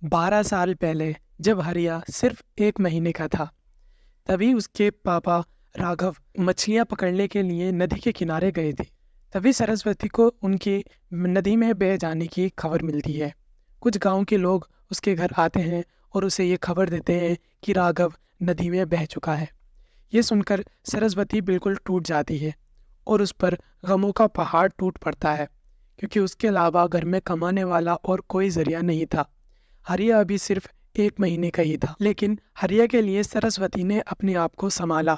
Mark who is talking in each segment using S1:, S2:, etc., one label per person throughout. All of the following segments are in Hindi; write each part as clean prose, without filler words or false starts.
S1: 12 साल पहले जब हरिया सिर्फ 1 महीने का था, तभी उसके पापा राघव मछलियां पकड़ने के लिए नदी के किनारे गए थे। तभी सरस्वती को उनकी नदी में बह जाने की खबर मिलती है। कुछ गांव के लोग उसके घर आते हैं और उसे ये खबर देते हैं कि राघव नदी में बह चुका है। ये सुनकर सरस्वती बिल्कुल टूट जाती है और उस पर गमों का पहाड़ टूट पड़ता है, क्योंकि उसके अलावा घर में कमाने वाला और कोई जरिया नहीं था। हरिया अभी सिर्फ 1 महीने का ही था, लेकिन हरिया के लिए सरस्वती ने अपने आप को संभाला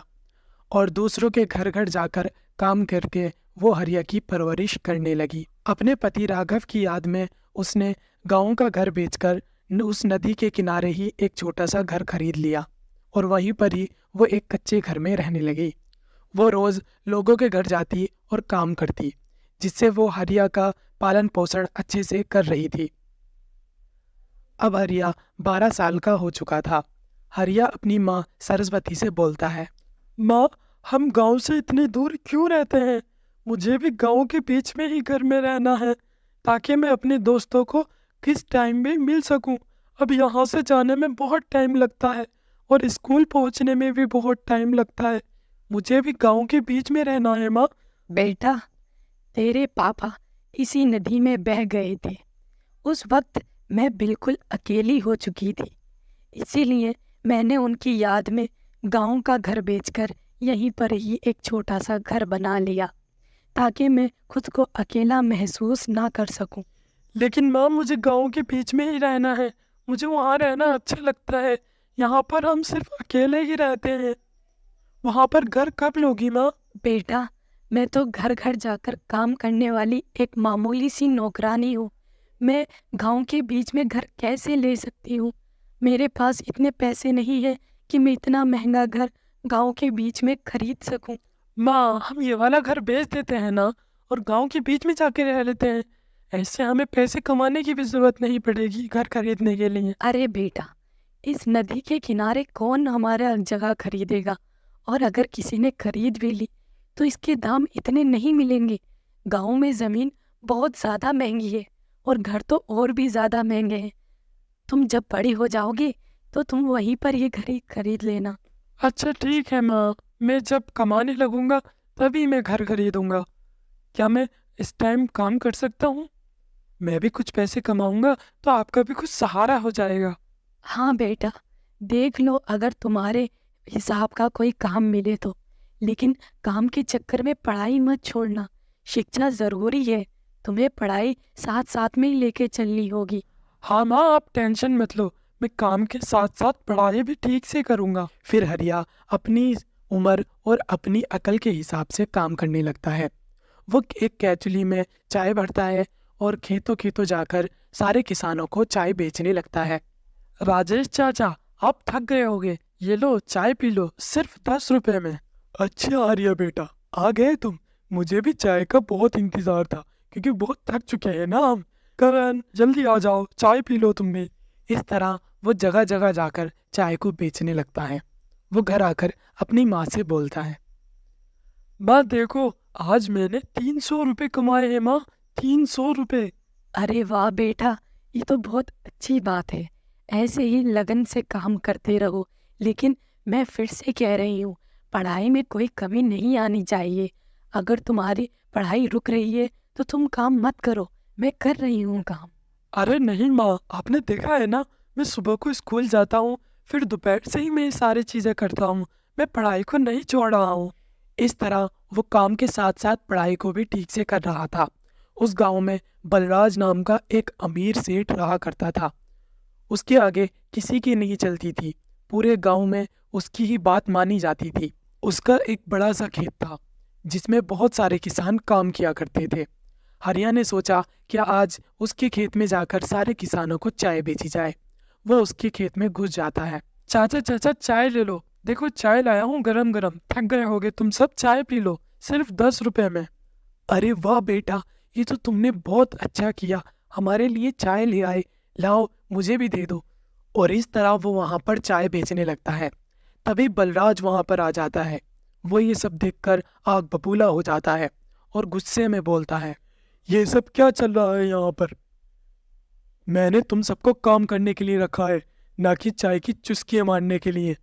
S1: और दूसरों के घर घर जाकर काम करके वो हरिया की परवरिश करने लगी। अपने पति राघव की याद में उसने गांव का घर बेचकर उस नदी के किनारे ही एक छोटा सा घर खरीद लिया और वहीं पर ही वो एक कच्चे घर में रहने लगी। वो रोज लोगों के घर जाती और काम करती, जिससे वो हरिया का पालन पोषण अच्छे से कर रही थी। अब हरिया 12 साल का हो चुका था। हरिया अपनी माँ सरस्वती से बोलता है, माँ, हम गांव से इतनी दूर क्यों रहते हैं? मुझे भी गांव के बीच में ही घर में रहना है, ताकि मैं अपने दोस्तों को किस टाइम में मिल सकूं। अब यहाँ से जाने में बहुत टाइम लगता है और स्कूल पहुँचने में भी बहुत टाइम लगता है। मुझे भी गांव के बीच में रहना है माँ।
S2: बेटा, तेरे पापा इसी नदी में बह गए थे। उस वक्त मैं बिल्कुल अकेली हो चुकी थी, इसीलिए मैंने उनकी याद में गांव का घर बेचकर यहीं पर ही एक छोटा सा घर बना लिया, ताकि मैं खुद को अकेला महसूस ना कर सकूं।
S1: लेकिन माँ, मुझे गांव के बीच में ही रहना है। मुझे वहाँ रहना अच्छा लगता है। यहाँ पर हम सिर्फ अकेले ही रहते हैं। वहाँ पर घर कब लोगी माँ?
S2: बेटा, मैं तो घर घर जाकर काम करने वाली एक मामूली सी नौकरानी हूँ। मैं गांव के बीच में घर कैसे ले सकती हूँ? मेरे पास इतने पैसे नहीं है कि मैं इतना महंगा घर गांव के बीच में खरीद सकूं।
S1: माँ, हम ये वाला घर बेच देते हैं ना और गांव के बीच में जाके रह लेते हैं। ऐसे हमें पैसे कमाने की भी जरूरत नहीं पड़ेगी घर खरीदने के लिए।
S2: अरे बेटा, इस नदी के किनारे कौन हमारा जगह खरीदेगा? और अगर किसी ने खरीद भी ली तो इसके दाम इतने नहीं मिलेंगे। गांव में जमीन बहुत ज्यादा महंगी है और घर तो और भी ज्यादा महंगे हैं। तुम जब बड़ी हो जाओगे तो तुम वहीं पर ये घर ही खरीद लेना।
S1: अच्छा ठीक है माँ, मैं जब कमाने लगूंगा तभी मैं घर खरीदूंगा। क्या मैं इस टाइम काम कर सकता हूँ? मैं भी कुछ पैसे कमाऊंगा तो आपका भी कुछ सहारा हो जाएगा।
S2: हाँ बेटा, देख लो अगर तुम्हारे हिसाब का कोई काम मिले तो। लेकिन काम के चक्कर में पढ़ाई मत छोड़ना। शिक्षा जरूरी है, तुम्हें पढ़ाई साथ साथ में ही लेके चलनी होगी।
S1: हाँ माँ, आप टेंशन मत लो। मैं काम के साथ साथ पढ़ाई भी ठीक से करूँगा। फिर हरिया अपनी उम्र और अपनी अकल के हिसाब से काम करने लगता है। वो एक केतली में चाय भरता है और खेतों खेतों जाकर सारे किसानों को चाय बेचने लगता है। राजेश चाचा, आप थक गए होगे, ये लो चाय पी लो, सिर्फ 10 रुपए में। अच्छा आर्या बेटा, आ गए तुम। मुझे भी चाय का बहुत इंतजार था, क्योंकि बहुत थक चुके हैं ना हम। करण, जल्दी आ जाओ, चाय पी लो तुम भी। इस तरह वो जगह जगह जाकर चाय को बेचने लगता है। वो घर आकर अपनी माँ से बोलता है, माँ देखो, आज मैंने 300 रुपये कमाए हैं माँ, 300 रुपये।
S2: अरे वाह बेटा, ये तो बहुत अच्छी बात है। ऐसे ही लगन से काम करते रहो। लेकिन मैं फिर से कह रही हूँ, पढ़ाई में कोई कमी नहीं आनी चाहिए। अगर तुम्हारी पढ़ाई रुक रही है तो तुम काम मत करो, मैं कर रही हूँ काम।
S1: अरे नहीं माँ, आपने देखा है ना, मैं सुबह को स्कूल जाता हूँ, फिर दोपहर से ही मैं ये सारी चीज़ें करता हूँ। मैं पढ़ाई को नहीं छोड़ रहा हूँ। इस तरह वो काम के साथ साथ पढ़ाई को भी ठीक से कर रहा था। उस गांव में बलराज नाम का एक अमीर सेठ रहा करता था। उसके आगे किसी की नहीं चलती थी। पूरे गांव में उसकी ही बात मानी जाती थी। उसका एक बड़ा सा खेत था, जिसमें बहुत सारे किसान काम किया करते थे। हरिया ने सोचा कि आज उसके खेत में जाकर सारे किसानों को चाय बेची जाए। वह उसके खेत में घुस जाता है। चाचा चाचा, चाय ले लो, देखो चाय लाया हूँ गरम गरम। थक गए होगे तुम सब, चाय पी लो, सिर्फ 10 रुपए में। अरे वाह बेटा, ये तो तुमने बहुत अच्छा किया, हमारे लिए चाय ले आए। लाओ, मुझे भी दे दो। और इस तरह वो वहां पर चाय बेचने लगता है। तभी बलराज वहां पर आ जाता है। वो ये सब देखकर आग बबूला हो जाता है और गुस्से में बोलता है, ये सब क्या चल रहा है यहाँ पर? मैंने तुम सबको काम करने के लिए रखा है, ना कि चाय की चुस्कियां मारने के लिए।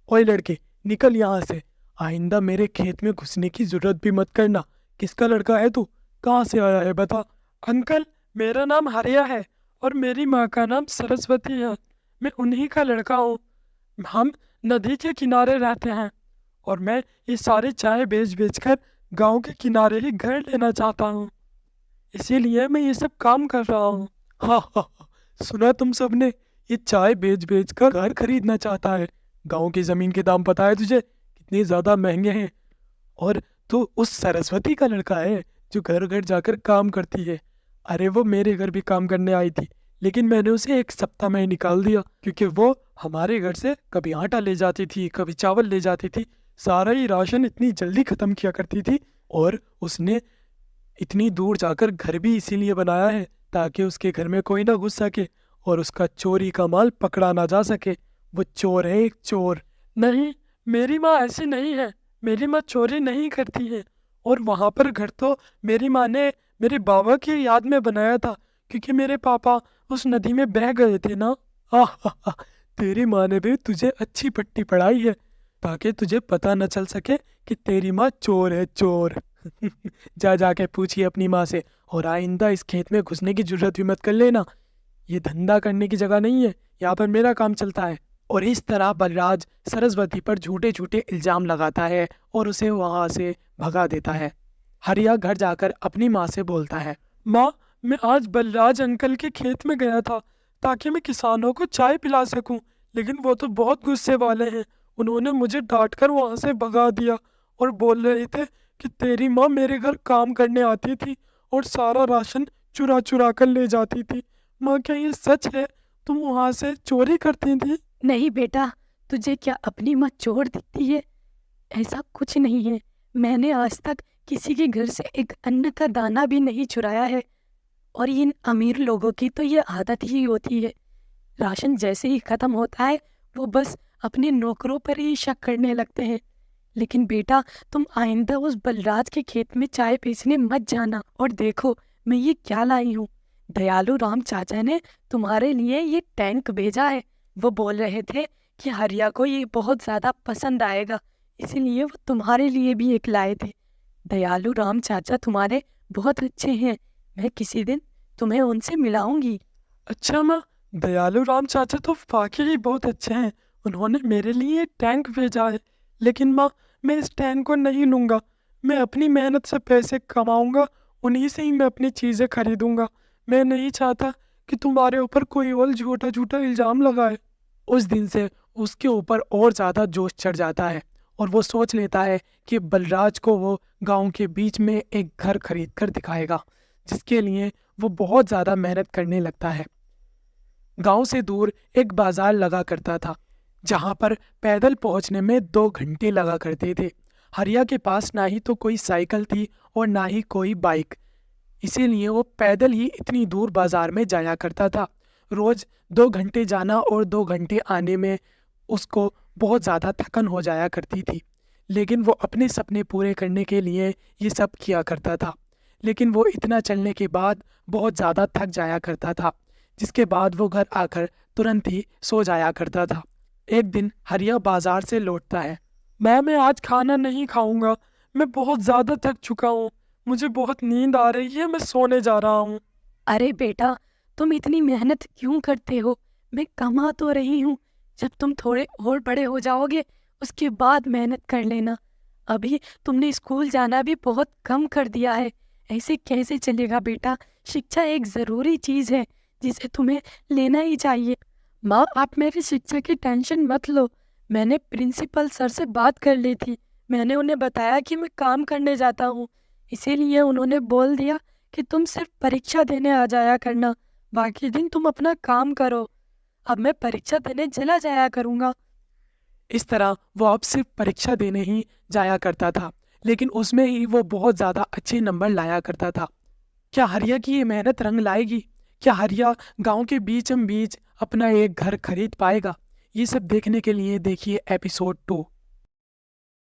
S1: ओए लड़के, निकल यहाँ से। आइंदा मेरे खेत में घुसने की जरूरत भी मत करना। किसका लड़का है तू? कहाँ से आया है बता। अंकल, मेरा नाम हरिया है और मेरी माँ का नाम सरस्वती है। मैं उन्हीं का लड़का हूँ। हम नदी के किनारे रहते हैं और मैं ये सारी चाय बेच बेच कर गाँव के किनारे ही घर लेना चाहता हूँ। इसीलिए मैं ये सब काम कर रहा हूँ। हाँ हाँ हाँ, सुना तुम सबने? ये चाय बेच बेच कर घर खरीदना चाहता है। गांव की जमीन के दाम पता है तुझे कितने ज्यादा महंगे हैं? और तू उस सरस्वती का लड़का है जो घर घर जाकर काम करती है। अरे वो मेरे घर भी काम करने आई थी, लेकिन मैंने उसे एक सप्ताह में ही निकाल दिया, क्योंकि वो हमारे घर से कभी आटा ले जाती थी, कभी चावल ले जाती थी। सारा ही राशन इतनी जल्दी खत्म किया करती थी। और उसने इतनी दूर जाकर घर भी इसीलिए बनाया है ताकि उसके घर में कोई ना घुस सके और उसका चोरी का माल पकड़ा ना जा सके। वो चोर है, एक चोर। नहीं, मेरी माँ ऐसी नहीं है। मेरी माँ चोरी नहीं करती है। और वहां पर घर तो मेरी माँ ने मेरे बाबा की याद में बनाया था, क्योंकि मेरे पापा उस नदी में बह गए थे ना। आह, तेरी माँ ने भी तुझे अच्छी पट्टी पढ़ाई है ताकि तुझे पता न चल सके कि तेरी माँ चोर है, चोर। जा जाके पूछिए अपनी माँ से, और आइंदा इस खेत में घुसने की जरूरत भी मत कर लेना। ये धंधा करने की जगह नहीं है, यहाँ पर मेरा काम चलता है। और इस तरह बलराज सरस्वती पर झूठे झूठे इल्जाम लगाता है और उसे वहां से भगा देता है। हरिया घर जाकर अपनी माँ से बोलता है, माँ, मैं आज बलराज अंकल के खेत में गया था ताकि मैं किसानों को चाय पिला सकूं, लेकिन वो तो बहुत गुस्से वाले हैं। उन्होंने मुझे डांट कर वहां से भगा दिया और बोल रहे थे कि तेरी माँ मेरे घर काम करने आती थी और सारा राशन चुरा चुरा कर ले जाती थी। माँ, क्या ये सच है? तुम वहां से चोरी करती थी?
S2: नहीं बेटा, तुझे क्या अपनी माँ चोर दिखती है? ऐसा कुछ नहीं है। मैंने आज तक किसी के घर से एक अन्न का दाना भी नहीं चुराया है। और इन अमीर लोगों की तो ये आदत ही होती है। राशन जैसे ही खत्म होता है वो बस अपने नौकरों पर ही शक करने लगते हैं। लेकिन बेटा, तुम आइंदा उस बलराज के खेत में चाय बेचने मत जाना। और देखो, मैं ये क्या लाई हूँ। दयालु राम चाचा ने तुम्हारे लिए ये टैंक भेजा है। वो बोल रहे थे कि हरिया को ये बहुत ज्यादा पसंद आएगा, इसीलिए वो तुम्हारे लिए भी एक लाए थे। दयालु राम चाचा तुम्हारे बहुत अच्छे हैं। मैं किसी दिन तुम्हें उनसे मिलाऊंगी।
S1: अच्छा माँ, दयालु राम चाचा तो वाकई ही बहुत अच्छे हैं। उन्होंने मेरे लिए टैंक भेजा है। लेकिन माँ, मैं इस टैंक को नहीं लूँगा। मैं अपनी मेहनत से पैसे कमाऊँगा, उन्हीं से ही मैं अपनी चीज़ें खरीदूँगा। मैं नहीं चाहता कि तुम्हारे ऊपर कोई और झूठा झूठा इल्ज़ाम लगाए। उस दिन से उसके ऊपर और ज़्यादा जोश चढ़ जाता है और वो सोच लेता है कि बलराज को वो गांव के बीच में एक घर खरीद कर दिखाएगा, जिसके लिए वो बहुत ज़्यादा मेहनत करने लगता है। गांव से दूर एक बाजार लगा करता था, जहां पर पैदल पहुंचने में 2 घंटे लगा करते थे। हरिया के पास ना ही तो कोई साइकिल थी और ना ही कोई बाइक, इसीलिए वो पैदल ही इतनी दूर बाजार में जाया करता था। रोज 2 घंटे जाना और 2 घंटे आने में उसको बहुत ज़्यादा थकन हो जाया करती थी। लेकिन वो अपने सपने पूरे करने के लिए ये सब किया करता था। लेकिन वो इतना चलने के बाद बहुत ज़्यादा थक जाया करता था, जिसके बाद वो घर आकर तुरंत ही सो जाया करता था। एक दिन हरिया बाजार से लौटता है। मैं आज खाना नहीं खाऊंगा। मैं बहुत ज़्यादा थक चुका हूँ। मुझे बहुत नींद आ रही है। मैं सोने जा रहा हूँ।
S2: अरे बेटा, तुम इतनी मेहनत क्यों करते हो? मैं कमा तो रही हूँ। जब तुम थोड़े और बड़े हो जाओगे उसके बाद मेहनत कर लेना। अभी तुमने स्कूल जाना भी बहुत कम कर दिया है। ऐसे कैसे चलेगा बेटा? शिक्षा एक ज़रूरी चीज़ है जिसे तुम्हें लेना ही चाहिए। माँ, आप मेरी शिक्षा की टेंशन मत लो। मैंने प्रिंसिपल सर से बात कर ली थी। मैंने उन्हें बताया कि मैं काम करने जाता हूँ, इसीलिए उन्होंने बोल दिया कि तुम सिर्फ परीक्षा देने आ जाया करना, बाकी दिन तुम अपना काम करो। अब मैं परीक्षा देने चला जाया करूँगा।
S1: इस तरह वो अब सिर्फ परीक्षा देने ही जाया करता था, लेकिन उसमें ही वो बहुत ज़्यादा अच्छे नंबर लाया करता था। क्या हरिया की ये मेहनत रंग लाएगी? क्या हरिया गांव के बीचम बीच अपना एक घर खरीद पाएगा? ये सब देखने के लिए देखिए एपिसोड 2।